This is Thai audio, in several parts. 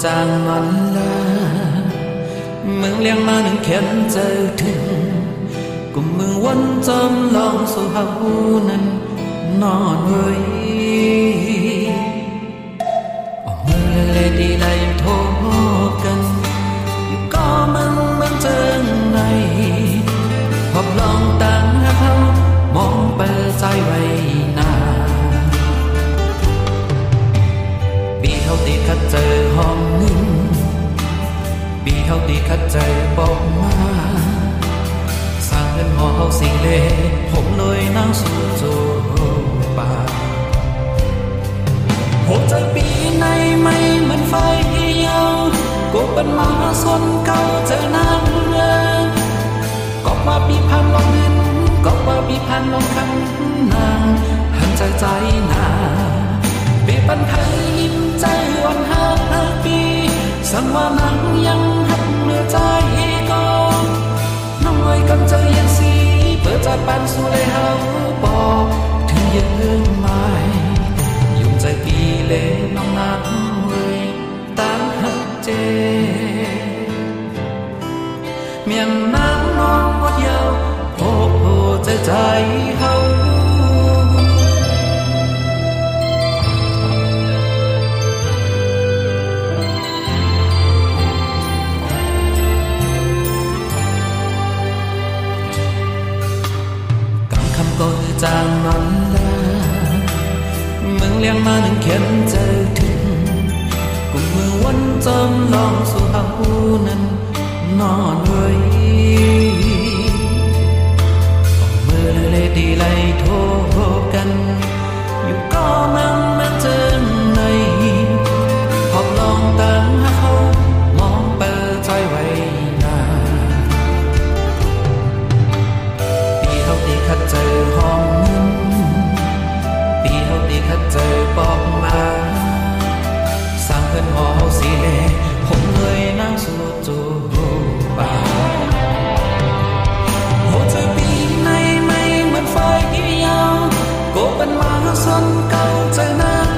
chàng ngọn la mừng liang ma nâng khen chơi thình cùng mừng quân châm lòng số hào năn non người mưa lê đi lại thô cần có mừng chân này họp lòng tăng hao mong bờ dài vậy nà bị hao đi khát trời hòm ninh bị hao đi khát trời bóng ma sang gần họ hao xinh lệ hôm lối nắng xuống rồi bà hồ trời bị nay mây mình phải yêu cuộc bận má xuân cao trời nắng có qua bị phan lòng nên có qua bị phan lòng khăn nàng hẳnใจใจนาbịปัญหายิ้มใจอ่อนหักปีสั่งว่านังยังหักเนื้อใจก็น้องไว้กันใจยังสีเปิดใจปันสู่เลยเฮาบอกถึงยังไม่ยุ่งใจปีเล่น้องนักเลยตั้งหักเจเมียนน้ำน้องวัดยาวโอ้โหใจเฮาจางมันลามึงเลี้ยงมาหนึ่งเข็มเจอถึงกุมมือวันจำลองสู่หาหูนั้นนอนไว้มือเลดีไล่โทกันอยู่ก็มันเจอในหอบลองตั้งหาเขามองเปิดใจไว้นาปีเขาดีขัดเจอห้องถ้าเจอบอกมาสร้างเพื่อนหอสีเล่ผมเลยนั่งสู่จูป่าโหใจปีในไม่เหมือนไฟยาวโกเป็นมาส้นเก่าใจนัก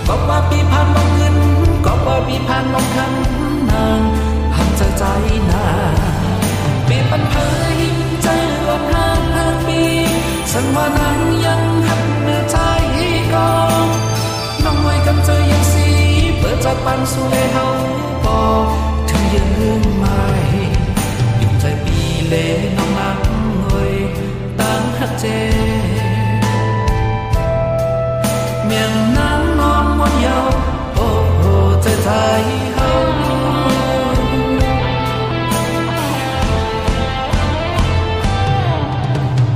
ก็ว่าปีผ่านมองเงินก็ว่าปีผ่านมองคำนางหันใจนาปีปัญหาหิมใจอ่อนหักปีสังว่านางยังหักเนื้อใจก็น้องไว้กันใจยังสีเปิดจากปันสู่เลยเฮาบอกถึงยังไม่ยุ่งใจปีเล่น้องนักเงยตั้งหักเจเมียงนางนอนวันยาวโอ้โหใจเฮา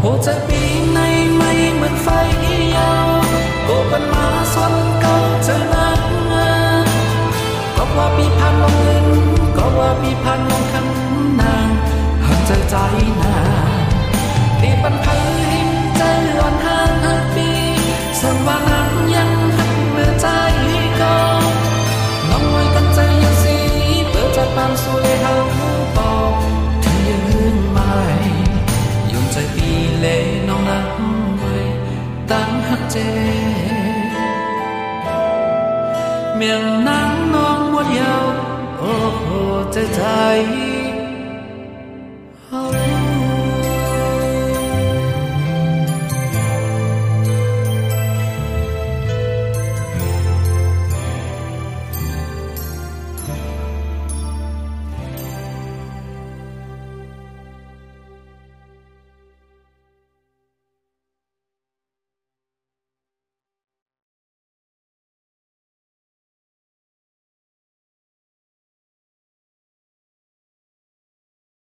โหใจปีในไม่เหมือนไฟยาวโกเป็นมาส้นเก่าเจอนักก็ว่าปีผ่านลงเงินก็ว่าปีผ่านลงคำนางหันใจนาปีปัญหาหิมใจอ่อนห่างปีสังว่านางยังหักเนื้อใจก็น้องไว้กันใจยังสีเปิดใจปานสู่เลยเฮาบอกถึงยังไม่ยุ่งใจปีเล่น้องนักตั้งหักเจเมียงนางนอนวัดยาวโอ้โหใจ